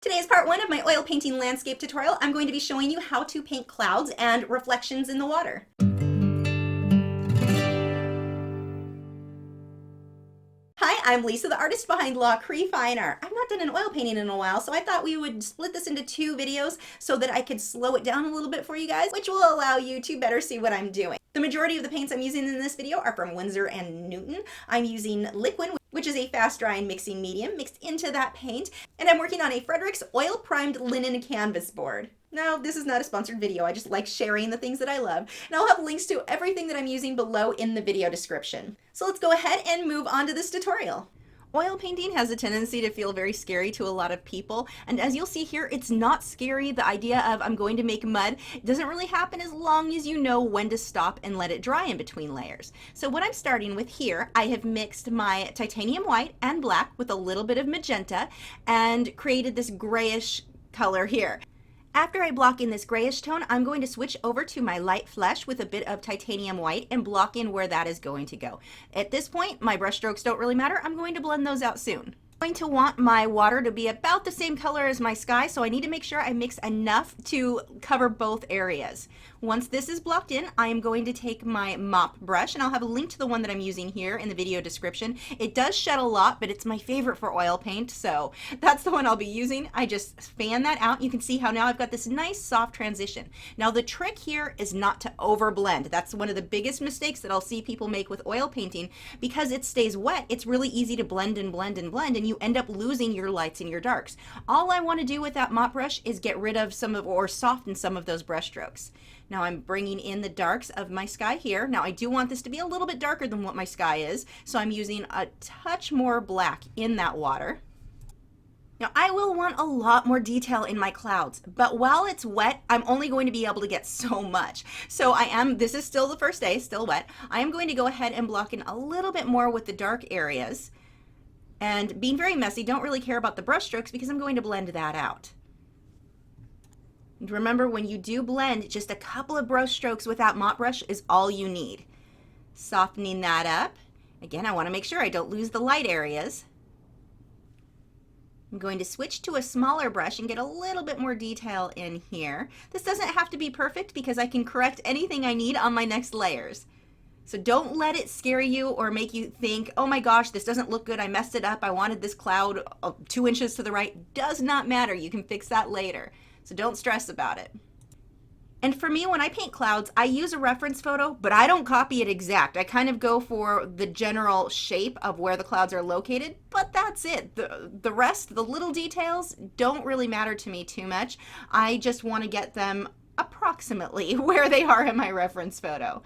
Today is part one of my oil painting landscape tutorial. I'm going to be showing you how to paint clouds and reflections in the water. Hi, I'm Lisa, the artist behind Lachri Fine Art. I've not done an oil painting in a while, so I thought we would split this into two videos so that I could slow it down a little bit for you guys, which will allow you to better see what I'm doing. The majority of the paints I'm using in this video are from Winsor & Newton. I'm using Liquid, which is a fast-drying mixing medium, mixed into that paint, and I'm working on a Fredrix oil-primed linen canvas board. Now, this is not a sponsored video, I just like sharing the things that I love, and I'll have links to everything that I'm using below in the video description. So let's go ahead and move on to this tutorial. Oil painting has a tendency to feel very scary to a lot of people, and as you'll see here, it's not scary. The idea of I'm going to make mud doesn't really happen as long as you know when to stop and let it dry in between layers. So what I'm starting with here, I have mixed my titanium white and black with a little bit of magenta and created this grayish color here. After I block in this grayish tone, I'm going to switch over to my light flesh with a bit of titanium white and block in where that is going to go. At this point, my brush strokes don't really matter. I'm going to blend those out soon. I'm going to want my water to be about the same color as my sky, so I need to make sure I mix enough to cover both areas. Once this is blocked in, I am going to take my mop brush, and I'll have a link to the one that I'm using here in the video description. It does shed a lot, but it's my favorite for oil paint, so that's the one I'll be using. I just fan that out. You can see how now I've got this nice soft transition. Now the trick here is not to overblend. That's one of the biggest mistakes that I'll see people make with oil painting. Because it stays wet, it's really easy to blend and blend and blend, and you end up losing your lights and your darks. All I want to do with that mop brush is get rid of some of, or soften some of those brush strokes. Now I'm bringing in the darks of my sky here. Now I do want this to be a little bit darker than what my sky is, so I'm using a touch more black in that water. Now I will want a lot more detail in my clouds, but while it's wet, I'm only going to be able to get so much. So this is still the first day, still wet. I am going to go ahead and block in a little bit more with the dark areas. And being very messy, don't really care about the brush strokes because I'm going to blend that out. And remember, when you do blend, just a couple of brush strokes with that mop brush is all you need. Softening that up. Again, I want to make sure I don't lose the light areas. I'm going to switch to a smaller brush and get a little bit more detail in here. This doesn't have to be perfect because I can correct anything I need on my next layers. So don't let it scare you or make you think, oh my gosh, this doesn't look good, I messed it up, I wanted this cloud 2 inches to the right. Does not matter, you can fix that later. So don't stress about it. And for me, when I paint clouds, I use a reference photo, but I don't copy it exact. I kind of go for the general shape of where the clouds are located, but that's it. The rest, the little details, don't really matter to me too much. I just want to get them approximately where they are in my reference photo.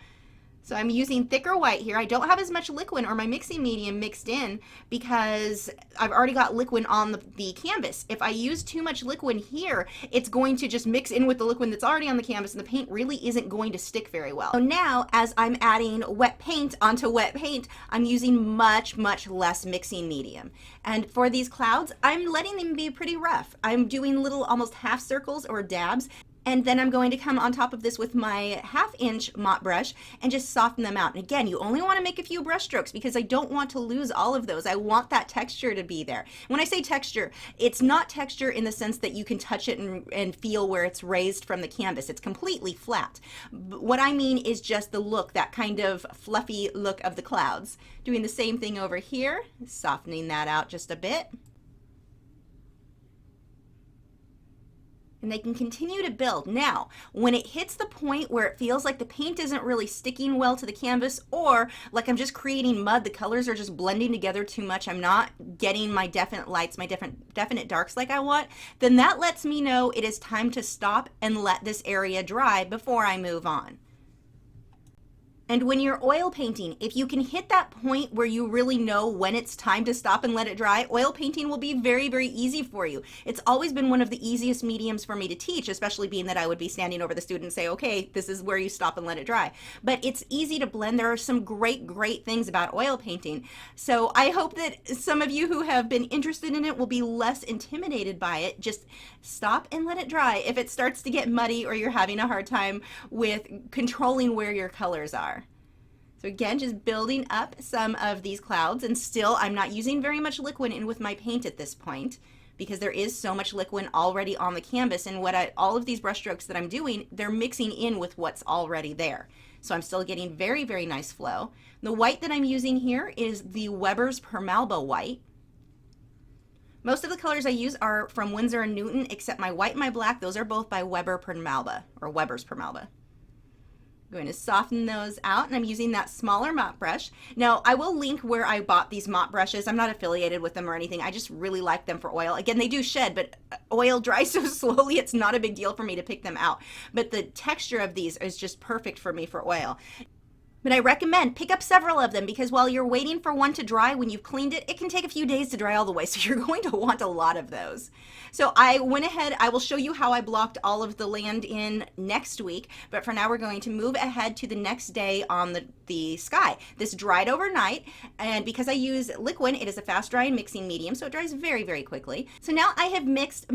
So I'm using thicker white here. I don't have as much liquid or my mixing medium mixed in because I've already got liquid on the canvas. If I use too much liquid here, it's going to just mix in with the liquid that's already on the canvas and the paint really isn't going to stick very well. So now, as I'm adding wet paint onto wet paint, I'm using much, much less mixing medium. And for these clouds, I'm letting them be pretty rough. I'm doing little almost half circles or dabs. And then I'm going to come on top of this with my 1/2 inch mop brush and just soften them out. And again, you only want to make a few brush strokes because I don't want to lose all of those. I want that texture to be there. When I say texture, it's not texture in the sense that you can touch it and feel where it's raised from the canvas. It's completely flat. What I mean is just the look, that kind of fluffy look of the clouds. Doing the same thing over here, softening that out just a bit. And they can continue to build. Now, when it hits the point where it feels like the paint isn't really sticking well to the canvas, or like I'm just creating mud, the colors are just blending together too much, I'm not getting my definite lights, my definite darks like I want, then that lets me know it is time to stop and let this area dry before I move on. And when you're oil painting, if you can hit that point where you really know when it's time to stop and let it dry, oil painting will be very, very easy for you. It's always been one of the easiest mediums for me to teach, especially being that I would be standing over the student and say, okay, this is where you stop and let it dry. But it's easy to blend. There are some great, great things about oil painting. So I hope that some of you who have been interested in it will be less intimidated by it. Just stop and let it dry if it starts to get muddy or you're having a hard time with controlling where your colors are. So again, just building up some of these clouds, and still I'm not using very much liquid in with my paint at this point. because there is so much liquid already on the canvas, and all of these brush strokes that I'm doing, they're mixing in with what's already there. So I'm still getting very, very nice flow. The white that I'm using here is the Weber's Permalba white. Most of the colors I use are from Winsor & Newton, except my white and my black. Those are both by Weber Permalba, or Weber's Permalba. I'm going to soften those out, and I'm using that smaller mop brush. Now, I will link where I bought these mop brushes. I'm not affiliated with them or anything. I just really like them for oil. Again, they do shed, but oil dries so slowly, it's not a big deal for me to pick them out. But the texture of these is just perfect for me for oil. But I recommend pick up several of them, because while you're waiting for one to dry, when you've cleaned it, it can take a few days to dry all the way. So you're going to want a lot of those. So I went ahead, I will show you how I blocked all of the land in next week. But for now, we're going to move ahead to the next day on the sky. This dried overnight, and because I use liquid, it is a fast drying mixing medium, so it dries very, very quickly. So now I have mixed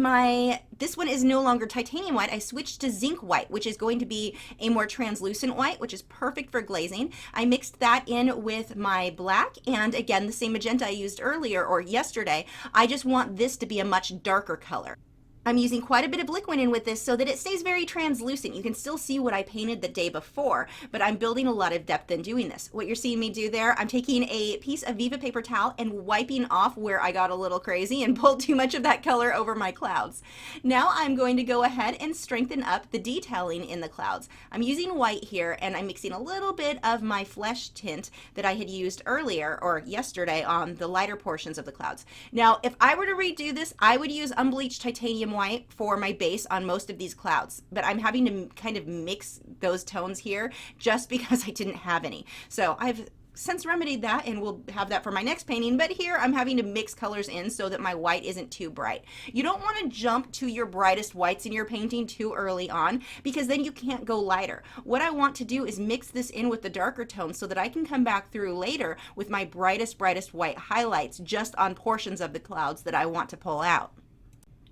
this one is no longer titanium white. I switched to zinc white, which is going to be a more translucent white, which is perfect for glazing. I mixed that in with my black, and again, the same magenta I used earlier or yesterday. I just want this to be a much darker color. I'm using quite a bit of liquid in with this so that it stays very translucent. You can still see what I painted the day before, but I'm building a lot of depth in doing this. What you're seeing me do there, I'm taking a piece of Viva paper towel and wiping off where I got a little crazy and pulled too much of that color over my clouds. Now I'm going to go ahead and strengthen up the detailing in the clouds. I'm using white here, and I'm mixing a little bit of my flesh tint that I had used earlier or yesterday on the lighter portions of the clouds. Now, if I were to redo this, I would use unbleached titanium white for my base on most of these clouds, but I'm having to kind of mix those tones here just because I didn't have any. So I've since remedied that, and we'll have that for my next painting, but here I'm having to mix colors in so that my white isn't too bright. You don't want to jump to your brightest whites in your painting too early on, because then you can't go lighter. What I want to do is mix this in with the darker tones so that I can come back through later with my brightest white highlights just on portions of the clouds that I want to pull out.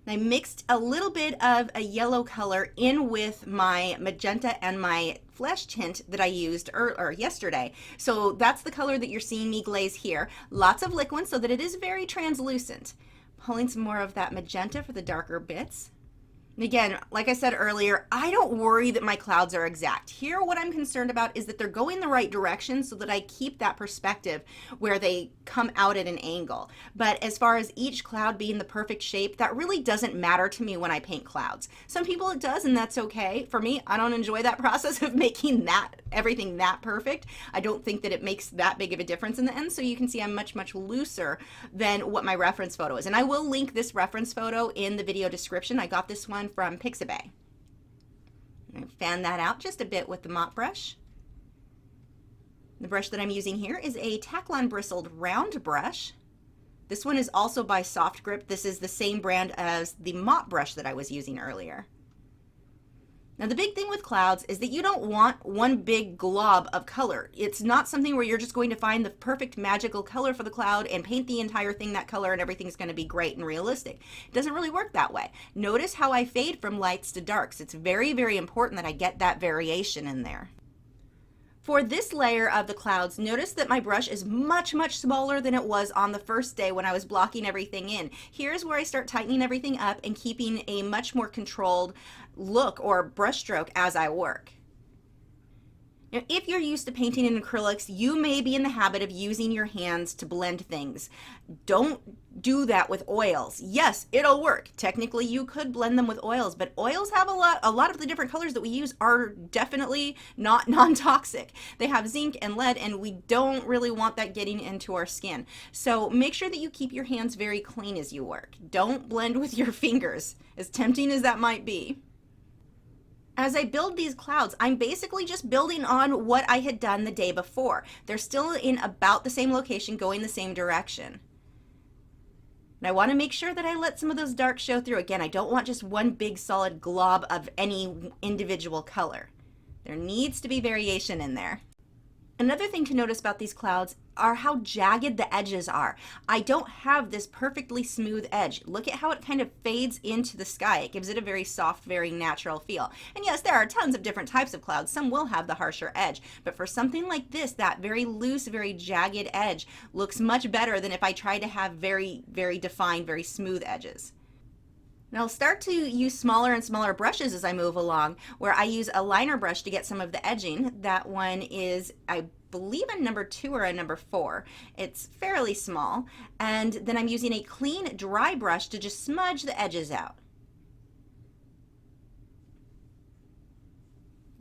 I mixed a little bit of a yellow color in with my magenta and my flesh tint that I used yesterday. So that's the color that you're seeing me glaze here. Lots of liquid so that it is very translucent. Pulling some more of that magenta for the darker bits. And again, like I said earlier, I don't worry that my clouds are exact. Here, what I'm concerned about is that they're going the right direction so that I keep that perspective where they come out at an angle. But as far as each cloud being the perfect shape, that really doesn't matter to me when I paint clouds. Some people it does, and that's okay. For me, I don't enjoy that process of making everything that perfect. I don't think that it makes that big of a difference in the end, so you can see I'm much, much looser than what my reference photo is. And I will link this reference photo in the video description. I got this one from Pixabay. Fan that out just a bit with the mop brush. The brush that I'm using here is a Taklon bristled round brush. This one is also by Soft Grip. This is the same brand as the mop brush that I was using earlier. Now, the big thing with clouds is that you don't want one big glob of color. It's not something where you're just going to find the perfect magical color for the cloud and paint the entire thing that color and everything's going to be great and realistic. It doesn't really work that way. Notice how I fade from lights to darks. It's very, very important that I get that variation in there. For this layer of the clouds, notice that my brush is much, much smaller than it was on the first day when I was blocking everything in. Here's where I start tightening everything up and keeping a much more controlled look or brush stroke as I work. Now, if you're used to painting in acrylics, you may be in the habit of using your hands to blend things. Don't do that with oils. Yes, it'll work. Technically, you could blend them with oils, but oils have a lot of the different colors that we use are definitely not non-toxic. They have zinc and lead, and we don't really want that getting into our skin. So make sure that you keep your hands very clean as you work. Don't blend with your fingers, as tempting as that might be. As I build these clouds, I'm basically just building on what I had done the day before. They're still in about the same location, going the same direction. And I want to make sure that I let some of those darks show through. Again, I don't want just one big solid glob of any individual color. There needs to be variation in there. Another thing to notice about these clouds are how jagged the edges are. I don't have this perfectly smooth edge. Look at how it kind of fades into the sky. It gives it a very soft, very natural feel. And yes, there are tons of different types of clouds. Some will have the harsher edge, but for something like this, that very loose, very jagged edge looks much better than if I try to have very, very defined, very smooth edges. And I'll start to use smaller and smaller brushes as I move along, where I use a liner brush to get some of the edging. That one is, I believe, a number 2 or a number 4. It's fairly small. And then I'm using a clean, dry brush to just smudge the edges out.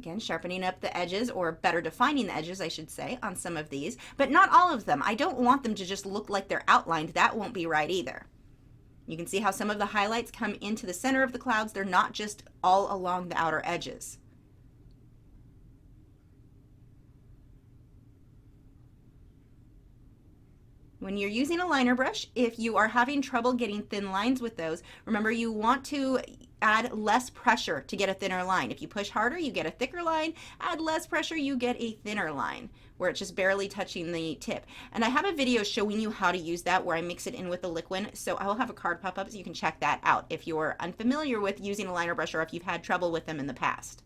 Again, sharpening up the edges, or better defining the edges, I should say, on some of these, but not all of them. I don't want them to just look like they're outlined. That won't be right either. You can see how some of the highlights come into the center of the clouds. They're not just all along the outer edges. When you're using a liner brush, if you are having trouble getting thin lines with those, remember you want to add less pressure to get a thinner line. If you push harder, you get a thicker line. Add less pressure, you get a thinner line where it's just barely touching the tip. And I have a video showing you how to use that where I mix it in with the liquid, so I will have a card pop up so you can check that out if you're unfamiliar with using a liner brush or if you've had trouble with them in the past.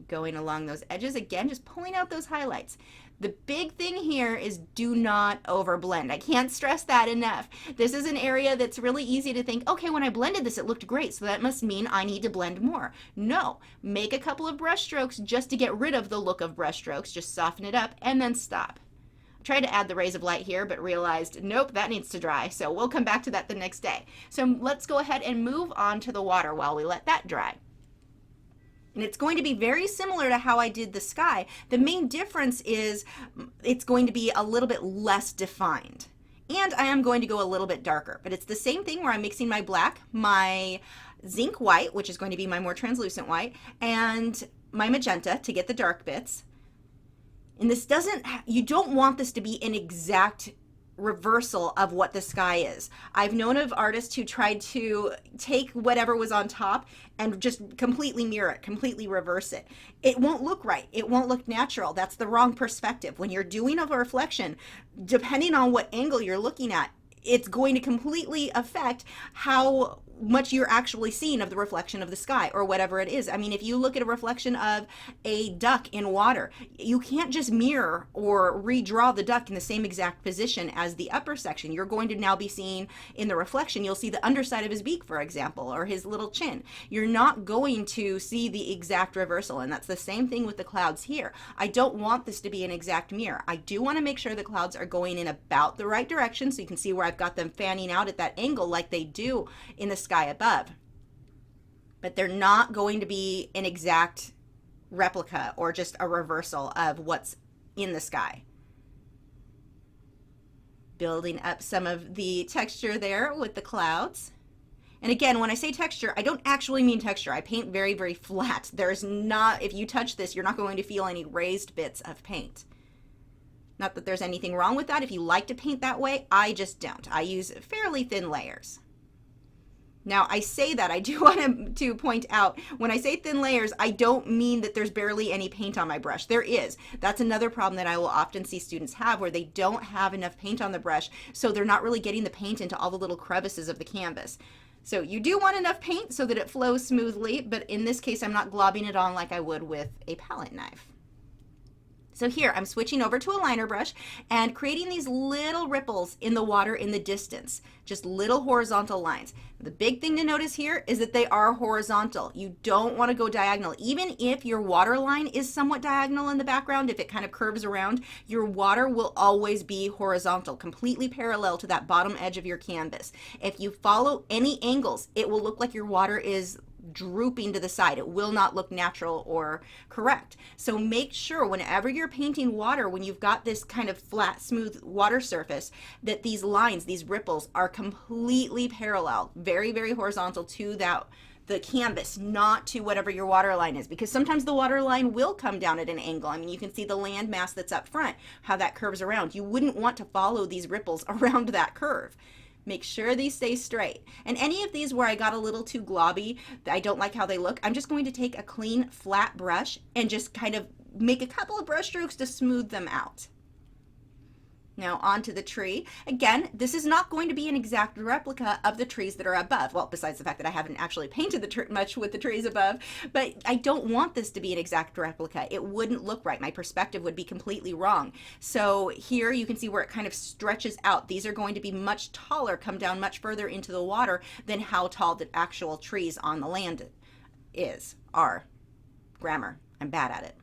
Going along those edges, again, just pulling out those highlights. The big thing here is do not overblend. I can't stress that enough. This is an area that's really easy to think, okay, when I blended this, it looked great, so that must mean I need to blend more. No, make a couple of brush strokes just to get rid of the look of brush strokes. Just soften it up and then stop. I tried to add the rays of light here, but realized, nope, that needs to dry. So we'll come back to that the next day. So let's go ahead and move on to the water while we let that dry. And it's going to be very similar to how I did the sky. The main difference is it's going to be a little bit less defined. And I am going to go a little bit darker, but it's the same thing where I'm mixing my black, my zinc white, which is going to be my more translucent white, and my magenta to get the dark bits. And this doesn't, you don't want this to be an exact reversal of what the sky is. I've known of artists who tried to take whatever was on top and just completely mirror it, completely reverse it. It won't look right. It won't look natural. That's the wrong perspective. When you're doing a reflection, depending on what angle you're looking at, it's going to completely affect how much you're actually seeing of the reflection of the sky or whatever it is. I mean, if you look at a reflection of a duck in water, you can't just mirror or redraw the duck in the same exact position as the upper section. You're going to now be seeing in the reflection, you'll see the underside of his beak, for example, or his little chin. You're not going to see the exact reversal, and that's the same thing with the clouds here. I don't want this to be an exact mirror. I do want to make sure the clouds are going in about the right direction, so you can see where I've got them fanning out at that angle like they do in the sky above, but they're not going to be an exact replica or just a reversal of what's in the sky. Building up some of the texture there with the clouds. And again, when I say texture, I don't actually mean texture. I paint very, very flat. There's not, if you touch this, you're not going to feel any raised bits of paint. Not that there's anything wrong with that. If you like to paint that way, I just don't. I use fairly thin layers. Now, I say that, I do want to point out, when I say thin layers, I don't mean that there's barely any paint on my brush. There is. That's another problem that I will often see students have, where they don't have enough paint on the brush, so they're not really getting the paint into all the little crevices of the canvas. So you do want enough paint so that it flows smoothly, but in this case, I'm not globbing it on like I would with a palette knife. So here, I'm switching over to a liner brush and creating these little ripples in the water in the distance, just little horizontal lines. The big thing to notice here is that they are horizontal. You don't want to go diagonal. Even if your water line is somewhat diagonal in the background, if it kind of curves around, your water will always be horizontal, completely parallel to that bottom edge of your canvas. If you follow any angles, it will look like your water is drooping to the side. It will not look natural or correct. So make sure whenever you're painting water, when you've got this kind of flat, smooth water surface, that these lines, these ripples are completely parallel, very, very horizontal to the canvas, not to whatever your water line is, because sometimes the water line will come down at an angle. I mean, you can see the land mass that's up front, how that curves around. You wouldn't want to follow these ripples around that curve. Make sure these stay straight. And any of these where I got a little too globby, I don't like how they look, I'm just going to take a clean flat brush and just kind of make a couple of brush strokes to smooth them out. Now onto the tree. Again, this is not going to be an exact replica of the trees that are above. Well, besides the fact that I haven't actually painted much with the trees above, but I don't want this to be an exact replica. It wouldn't look right. My perspective would be completely wrong. So here you can see where it kind of stretches out. These are going to be much taller, come down much further into the water than how tall the actual trees on the land are. Grammar. I'm bad at it.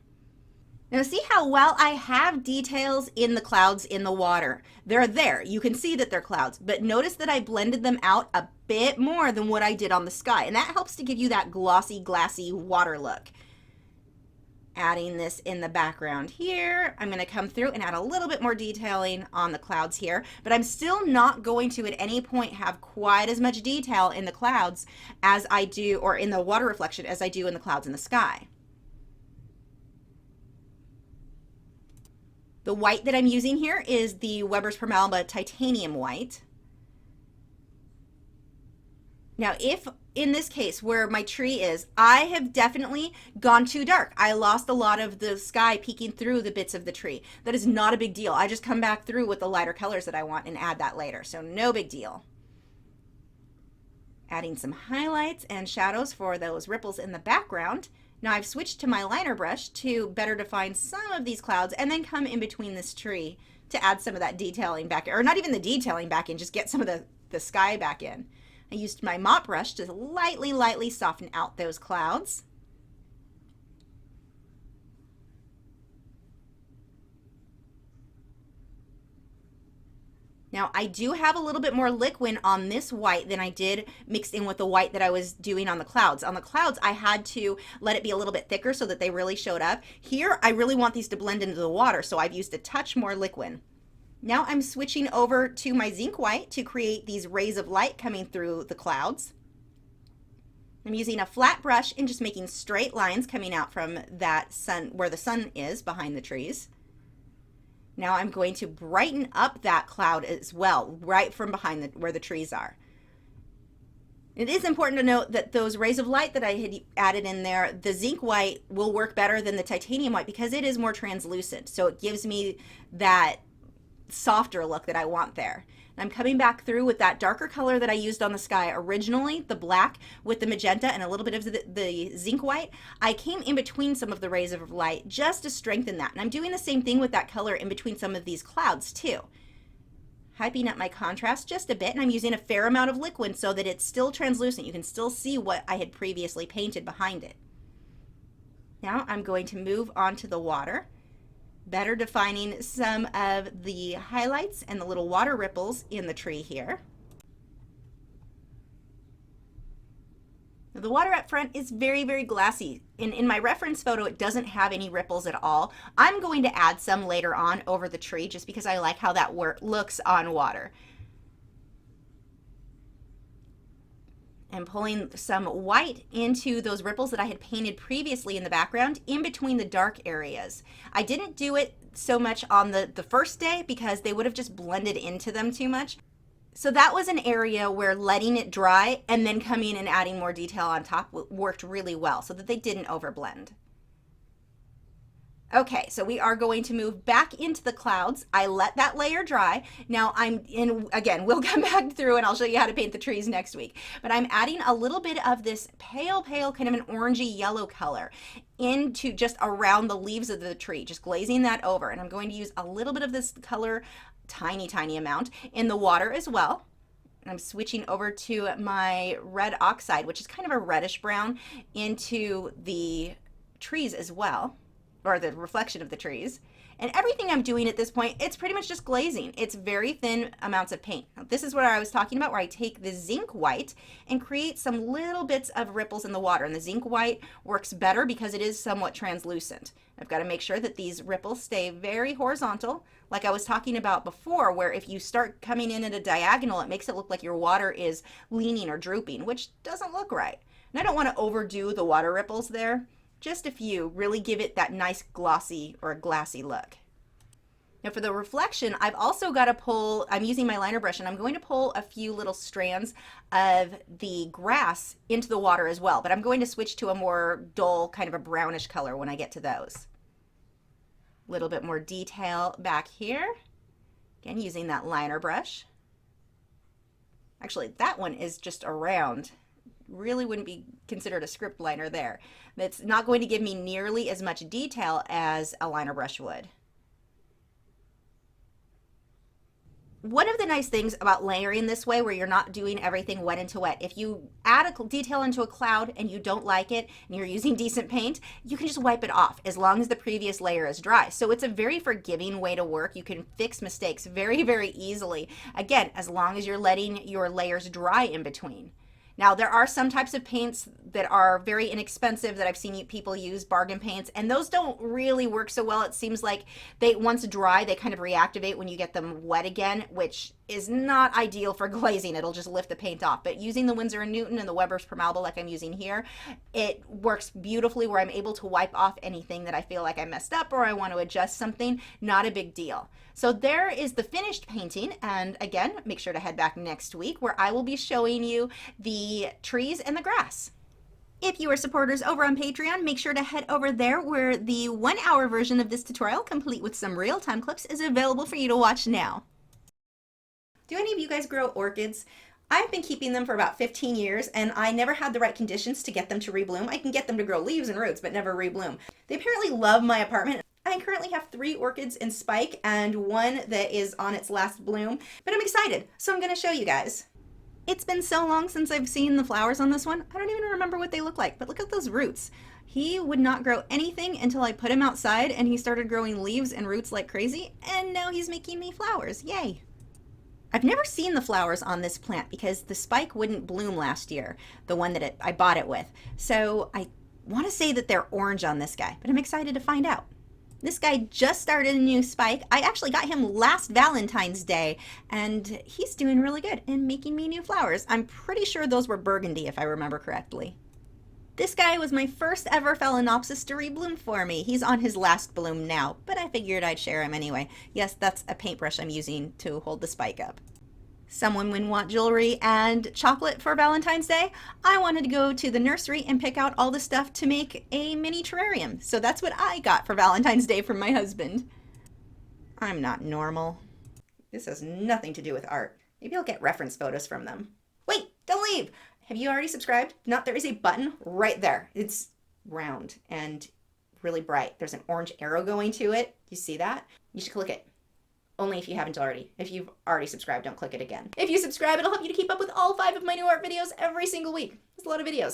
Now see how well I have details in the clouds in the water. They're there. You can see that they're clouds, but notice that I blended them out a bit more than what I did on the sky, and that helps to give you that glossy, glassy water look. Adding this in the background here. I'm going to come through and add a little bit more detailing on the clouds here, but I'm still not going to at any point have quite as much detail in the clouds as I do, or in the water reflection as I do in the clouds in the sky. The white that I'm using here is the Weber's Permalba Titanium White. Now, if in this case where my tree is, I have definitely gone too dark. I lost a lot of the sky peeking through the bits of the tree. That is not a big deal. I just come back through with the lighter colors that I want and add that later. So no big deal. Adding some highlights and shadows for those ripples in the background. Now I've switched to my liner brush to better define some of these clouds and then come in between this tree to add some of that detailing back, or not even the detailing back in, just get some of the sky back in. I used my mop brush to lightly soften out those clouds. Now I do have a little bit more liquid on this white than I did mixed in with the white that I was doing on the clouds. On the clouds, I had to let it be a little bit thicker so that they really showed up. Here, I really want these to blend into the water, so I've used a touch more liquid. Now I'm switching over to my zinc white to create these rays of light coming through the clouds. I'm using a flat brush and just making straight lines coming out from that sun, where the sun is behind the trees. Now I'm going to brighten up that cloud as well, right from behind where the trees are. It is important to note that those rays of light that I had added in there, the zinc white will work better than the titanium white because it is more translucent. So it gives me that softer look that I want there. And I'm coming back through with that darker color that I used on the sky originally, the black with the magenta and a little bit of the zinc white. I came in between some of the rays of light just to strengthen that. And I'm doing the same thing with that color in between some of these clouds too. Hyping up my contrast just a bit, and I'm using a fair amount of liquid so that it's still translucent. You can still see what I had previously painted behind it. Now I'm going to move on to the water, better defining some of the highlights and the little water ripples in the tree here. Now, the water up front is very glassy. In my reference photo, it doesn't have any ripples at all. I'm going to add some later on over the tree just because I like how that looks on water. And pulling some white into those ripples that I had painted previously in the background in between the dark areas. I didn't do it so much on the first day because they would have just blended into them too much. So that was an area where letting it dry and then coming and adding more detail on top worked really well so that they didn't overblend. Okay, so we are going to move back into the clouds. I let that layer dry. Now again, we'll come back through and I'll show you how to paint the trees next week. But I'm adding a little bit of this pale kind of an orangey yellow color into just around the leaves of the tree, just glazing that over. And I'm going to use a little bit of this color, tiny amount, in the water as well. I'm switching over to my red oxide, which is kind of a reddish brown, into the trees as well, or the reflection of the trees. And everything I'm doing at this point, it's pretty much just glazing. It's very thin amounts of paint. Now, this is what I was talking about, where I take the zinc white and create some little bits of ripples in the water. And the zinc white works better because it is somewhat translucent. I've got to make sure that these ripples stay very horizontal, like I was talking about before, where if you start coming in at a diagonal, it makes it look like your water is leaning or drooping, which doesn't look right. And I don't want to overdo the water ripples there. Just a few really give it that nice glossy or glassy look. Now for the reflection, I've also got to pull, I'm using my liner brush and I'm going to pull a few little strands of the grass into the water as well, but I'm going to switch to a more dull kind of a brownish color when I get to those. A little bit more detail back here. Again, using that liner brush. Actually, that one is just a round. Really wouldn't be considered a script liner there. That's not going to give me nearly as much detail as a liner brush would. One of the nice things about layering this way, where you're not doing everything wet into wet, if you add a detail into a cloud and you don't like it and you're using decent paint, you can just wipe it off as long as the previous layer is dry. So it's a very forgiving way to work. You can fix mistakes very, very easily. Again, as long as you're letting your layers dry in between. Now, there are some types of paints that are very inexpensive that I've seen people use, bargain paints, and those don't really work so well. It seems like they, once dry, they kind of reactivate when you get them wet again, which is not ideal for glazing. It'll just lift the paint off. But using the Winsor & Newton and the Weber's Permalba like I'm using here, it works beautifully where I'm able to wipe off anything that I feel like I messed up or I want to adjust something. Not a big deal. So there is the finished painting, and again, make sure to head back next week where I will be showing you the trees and the grass. If you are supporters over on Patreon, make sure to head over there where the 1-hour version of this tutorial, complete with some real-time clips, is available for you to watch now. Do any of you guys grow orchids? I've been keeping them for about 15 years and I never had the right conditions to get them to rebloom. I can get them to grow leaves and roots, but never rebloom. They apparently love my apartment. I currently have 3 orchids in spike and 1 that is on its last bloom, but I'm excited, so I'm going to show you guys. It's been so long since I've seen the flowers on this one, I don't even remember what they look like, but look at those roots. He would not grow anything until I put him outside and he started growing leaves and roots like crazy, and now he's making me flowers. Yay! I've never seen the flowers on this plant because the spike wouldn't bloom last year, the one that I bought it with. So I want to say that they're orange on this guy, but I'm excited to find out. This guy just started a new spike. I actually got him last Valentine's Day, and he's doing really good and making me new flowers. I'm pretty sure those were burgundy, if I remember correctly. This guy was my first ever Phalaenopsis to rebloom for me. He's on his last bloom now, but I figured I'd share him anyway. Yes, that's a paintbrush I'm using to hold the spike up. Some women want jewelry and chocolate for Valentine's Day. I wanted to go to the nursery and pick out all the stuff to make a mini terrarium. So that's what I got for Valentine's Day from my husband. I'm not normal. This has nothing to do with art. Maybe I'll get reference photos from them. Wait, don't leave. Have you already subscribed? If not, there is a button right there. It's round and really bright. There's an orange arrow going to it. You see that? You should click it. Only if you haven't already. If you've already subscribed, don't click it again. If you subscribe, it'll help you to keep up with all 5 of my new art videos every single week. There's a lot of videos.